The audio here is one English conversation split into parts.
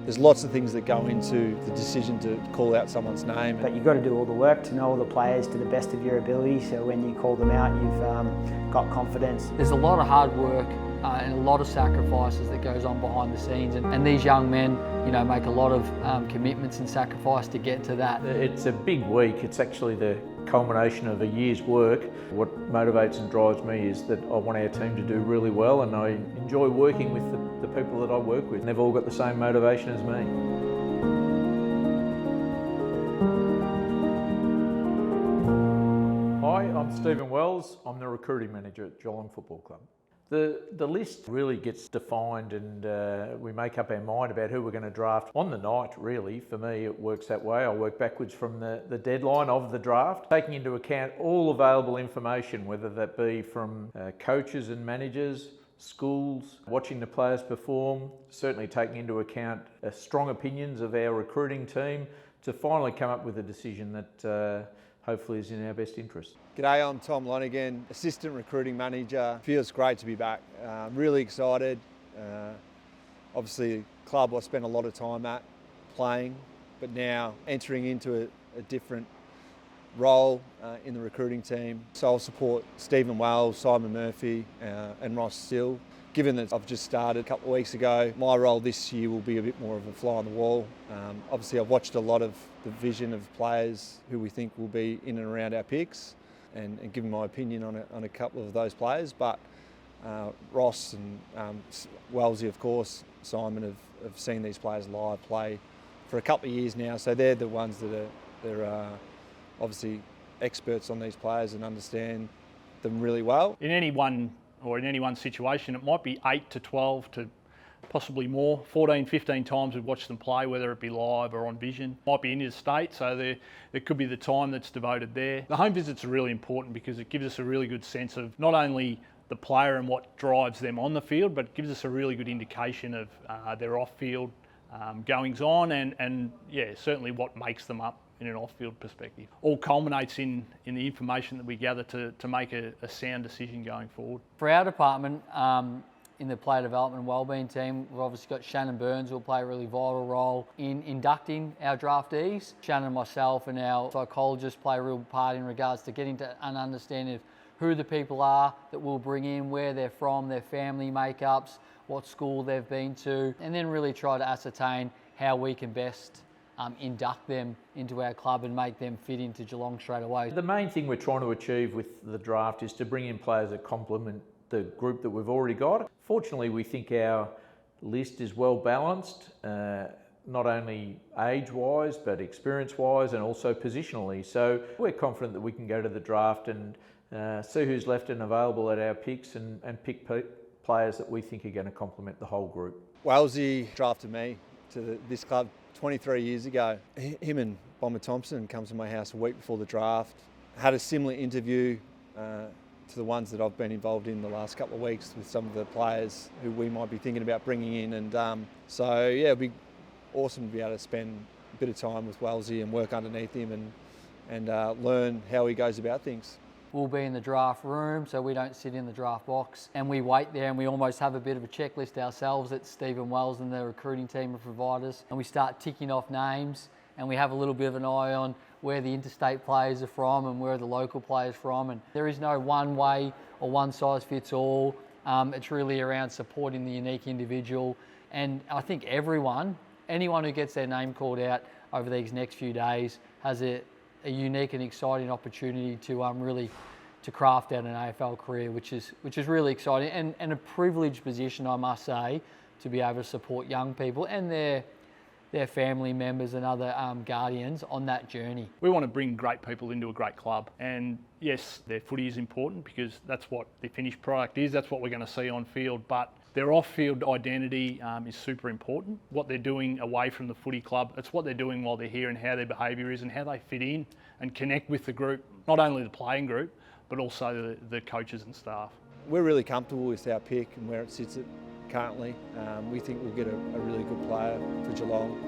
There's lots of things that go into the decision to call out someone's name. But you've got to do all the work to know all the players to the best of your ability, so when you call them out, you've got confidence. There's a lot of hard work and a lot of sacrifices that goes on behind the scenes, and these young men, make a lot of commitments and sacrifice to get to that. It's a big week. It's actually the culmination of a year's work. What motivates and drives me is that I want our team to do really well, and I enjoy working with the people that I work with. They've all got the same motivation as me. Hi, I'm Stephen Wells. I'm the recruiting manager at Geelong Football Club. The list really gets defined and we make up our mind about who we're going to draft on the night, really. For me, it works that way. I work backwards from the deadline of the draft, taking into account all available information, whether that be from coaches and managers, schools, watching the players perform, certainly taking into account strong opinions of our recruiting team to finally come up with a decision that hopefully is in our best interest. G'day, I'm Tom Lonergan, Assistant Recruiting Manager. Feels great to be back. Really excited. Obviously, a club I spent a lot of time at playing, but now entering into a different role in the recruiting team. So I'll support Stephen Wells, Simon Murphy and Ross Still. Given that I've just started a couple of weeks ago, my role this year will be a bit more of a fly on the wall. Obviously, I've watched a lot of the vision of players who we think will be in and around our picks and given my opinion on a couple of those players. But Ross and Wellesley, of course, Simon have seen these players live play for a couple of years now. So they're the ones that are obviously experts on these players and understand them really well. In any one situation, it might be 8 to 12 to possibly more, 14, 15 times we've watched them play, whether it be live or on vision. Might be interstate, so there could be the time that's devoted there. The home visits are really important because it gives us a really good sense of not only the player and what drives them on the field, but it gives us a really good indication of their off-field goings on and certainly what makes them up in an off-field perspective. All culminates in the information that we gather to make a sound decision going forward. For our department, in the player development and wellbeing team, we've obviously got Shannon Burns, who will play a really vital role in inducting our draftees. Shannon, myself and our psychologists play a real part in regards to getting to an understanding of who the people are that we'll bring in, where they're from, their family makeups, what school they've been to, and then really try to ascertain how we can best induct them into our club and make them fit into Geelong straight away. The main thing we're trying to achieve with the draft is to bring in players that complement the group that we've already got. Fortunately, we think our list is well balanced, not only age-wise, but experience-wise and also positionally. So we're confident that we can go to the draft and see who's left and available at our picks and pick players that we think are going to complement the whole group. Wellesley drafted me to this club 23 years ago. Him and Bomber Thompson come to my house a week before the draft. Had a similar interview to the ones that I've been involved in the last couple of weeks with some of the players who we might be thinking about bringing in. And so yeah, it'd be awesome to be able to spend a bit of time with Wellesley and work underneath him and learn how he goes about things. We'll be in the draft room, so we don't sit in the draft box, and we wait there and we almost have a bit of a checklist ourselves that Stephen Wells and the recruiting team have provided us, and we start ticking off names and we have a little bit of an eye on where the interstate players are from and where the local players are from, and there is no one way or one size fits all. It's really around supporting the unique individual, and I think anyone who gets their name called out over these next few days has a unique and exciting opportunity to really to craft out an AFL career, which is really exciting and a privileged position, I must say, to be able to support young people and their family members and other guardians on that journey. We want to bring great people into a great club, and yes, their footy is important because that's what their finished product is, that's what we're going to see on field, but their off-field identity is super important. What they're doing away from the footy club, it's what they're doing while they're here and how their behaviour is and how they fit in and connect with the group, not only the playing group, but also the coaches and staff. We're really comfortable with our pick and where it sits currently. We think we'll get a really good player for Geelong.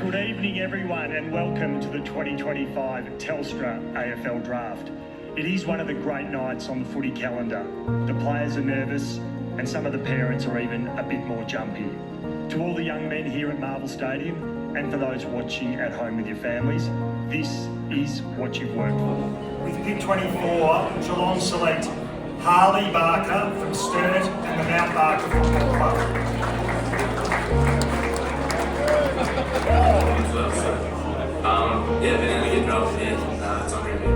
Good evening everyone and welcome to the 2025 Telstra AFL Draft. It is one of the great nights on the footy calendar. The players are nervous and some of the parents are even a bit more jumpy. To all the young men here at Marvel Stadium, and for those watching at home with your families, this is what you've worked for. With pick 24, Geelong select Harley Barker from Sturt and the Mount Barker Football Club. Yeah, they're going to get drafted. It's unreal.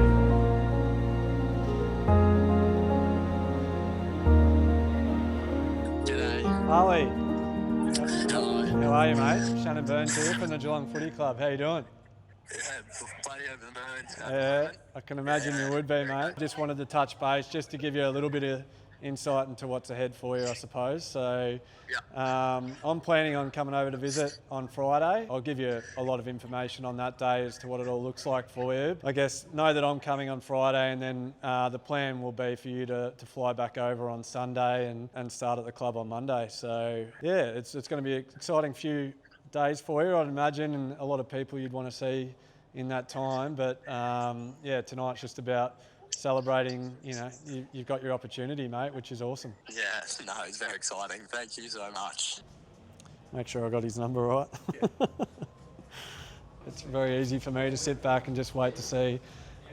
Harley. Hello. How are you, mate? Shannon Burns here from the Geelong Footy Club. How you doing? Yeah, bloody over the moon. Yeah, I can imagine you would be, mate. Just wanted to touch base just to give you a little bit of insight into what's ahead for you, I suppose. So I'm planning on coming over to visit on Friday. I'll give you a lot of information on that day as to what it all looks like for you. I guess know that I'm coming on Friday, and then the plan will be for you to fly back over on Sunday and start at the club on Monday. So yeah, it's going to be an exciting few days for you, I'd imagine, and a lot of people you'd want to see in that time. But yeah, tonight's just about celebrating, you know, you've got your opportunity, mate, which is awesome. Yeah, no, it's very exciting. Thank you so much. Make sure I got his number right. Yeah. It's very easy for me to sit back and just wait to see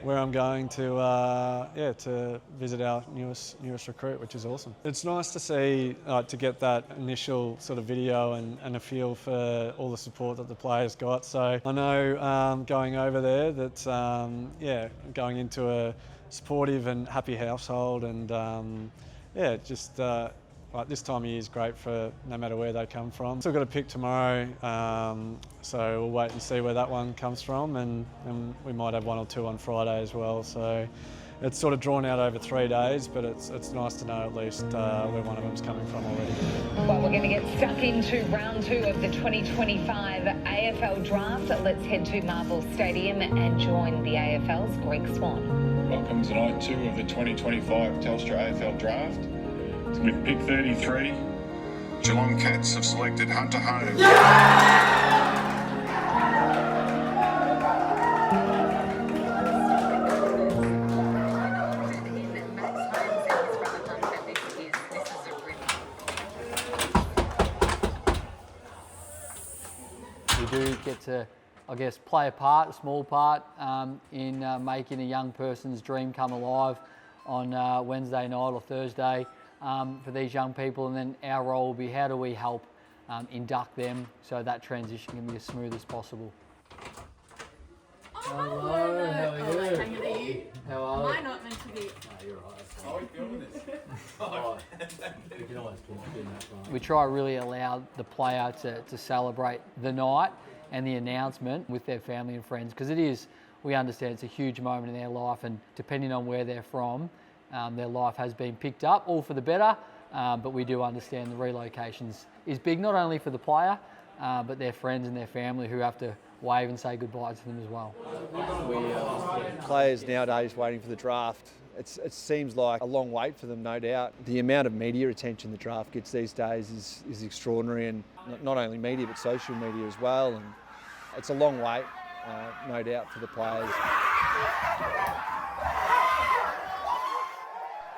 where I'm going to visit our newest recruit, which is awesome. It's nice to see, to get that initial sort of video and a feel for all the support that the players got. So I know going over there that, going into a supportive and happy household, and like this time of year is great for no matter where they come from. Still got a pick tomorrow, so we'll wait and see where that one comes from, and we might have one or two on Friday as well. So it's sort of drawn out over 3 days, but it's nice to know at least where one of them's coming from already. Well, we're going to get stuck into round 2 of the 2025 AFL Draft. Let's head to Marvel Stadium and join the AFL's Greg Swan. Welcome to night 2 of the 2025 Telstra AFL Draft. With pick 33, Geelong Cats have selected Hunter Hone. You do get to, I guess, play a small part in making a young person's dream come alive on Wednesday night or Thursday. For these young people, and then our role will be how do we help induct them so that transition can be as smooth as possible. Hello, how are you? How are you? Am I not meant to be? No, you're right. How are you doing this? We try to really allow the player to celebrate the night and the announcement with their family and friends, because it is, we understand it's a huge moment in their life, and depending on where they're from, their life has been picked up, all for the better, but we do understand the relocations is big, not only for the player, but their friends and their family who have to wave and say goodbye to them as well. Players nowadays waiting for the draft, it seems like a long wait for them, no doubt. The amount of media attention the draft gets these days is extraordinary, and not only media but social media as well, and it's a long wait, no doubt, for the players.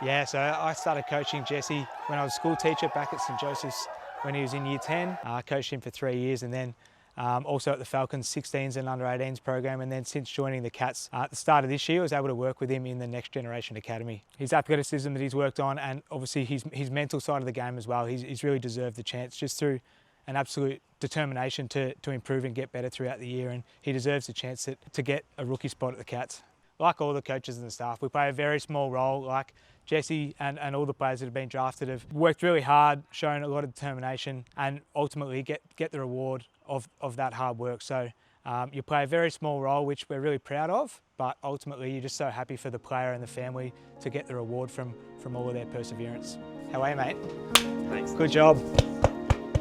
Yeah, so I started coaching Jesse when I was a school teacher back at St Joseph's when he was in year 10. I coached him for 3 years, and then also at the Falcons 16s and under 18s program, and then since joining the Cats at the start of this year, I was able to work with him in the Next Generation Academy. His athleticism that he's worked on, and obviously his mental side of the game as well, he's really deserved the chance just through an absolute determination to improve and get better throughout the year, and he deserves the chance to get a rookie spot at the Cats. Like all the coaches and the staff, we play a very small role. Like Jesse and all the players that have been drafted have worked really hard, shown a lot of determination, and ultimately get the reward of that hard work. So you play a very small role, which we're really proud of, but ultimately you're just so happy for the player and the family to get the reward from all of their perseverance. How are you, mate? Thanks. Good job.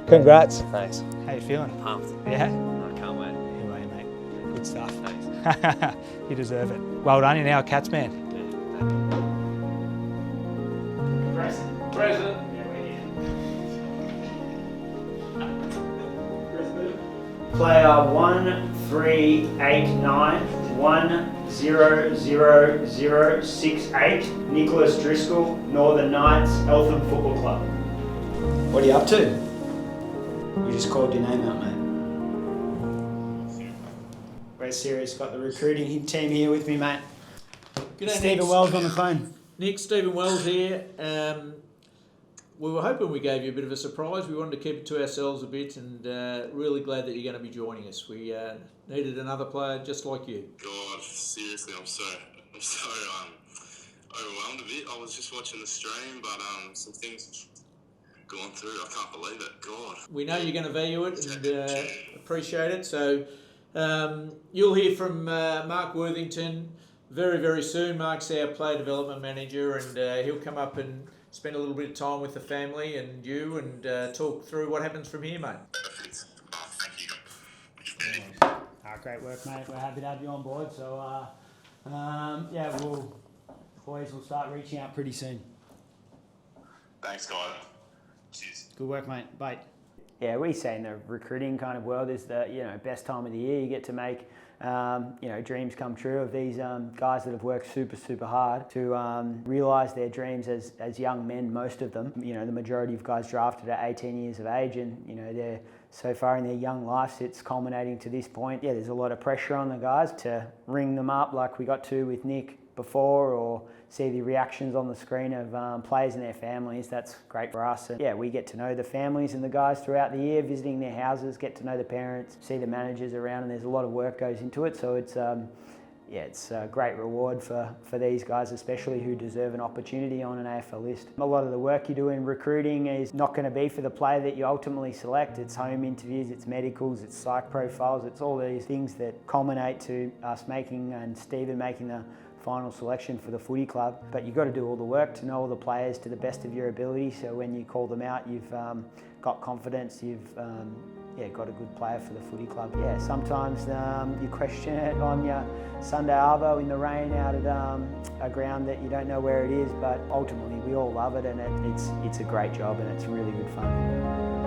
Congrats. Thanks. How you feeling? Pumped. Yeah? I can't wait. How are you, mate? Good stuff. Thanks. You deserve it. Well done, you're now a Cats man. Present. Player 1389 1000068, Nicholas Driscoll, Northern Knights, Eltham Football Club. What are you up to? We just called your name out, mate. We're serious. Got the recruiting team here with me, mate. G'day, Stephen Nick. Wells on the phone. Nick, Stephen Wells here. We were hoping we gave you a bit of a surprise. We wanted to keep it to ourselves a bit, and really glad that you're going to be joining us. We needed another player just like you. God, seriously, I'm so overwhelmed a bit. I was just watching the stream, but some things gone through. I can't believe it. God. We know you're going to value it and appreciate it. So you'll hear from Mark Worthington very, very soon. Mark's our player development manager, and he'll come up and spend a little bit of time with the family and you and talk through what happens from here, mate. Perfect. Oh, thank you. Great work, mate. We're happy to have you on board. So, boys will start reaching out pretty soon. Thanks, guys. Cheers. Good work, mate. Bye. Yeah, we say in the recruiting kind of world is the best time of the year. You get to make dreams come true of these guys that have worked super hard to realise their dreams as young men. Most of them, the majority of guys drafted at 18 years of age, and they're so far in their young lives, it's culminating to this point. Yeah, there's a lot of pressure on the guys to ring them up like we got to with Nick before, or see the reactions on the screen of players and their families. That's great for us. And yeah, we get to know the families and the guys throughout the year, visiting their houses, get to know the parents, see the managers around, and there's a lot of work goes into it. So it's it's a great reward for these guys, especially who deserve an opportunity on an AFL list. A lot of the work you do in recruiting is not going to be for the player that you ultimately select. It's home interviews, it's medicals, it's psych profiles, it's all these things that culminate to us making and Stephen making the final selection for the footy club. But you've got to do all the work to know all the players to the best of your ability, so when you call them out, you've got confidence, you've got a good player for the footy club. Yeah, sometimes you question it on your Sunday arvo in the rain out at a ground that you don't know where it is, but ultimately we all love it, and it's a great job and it's really good fun.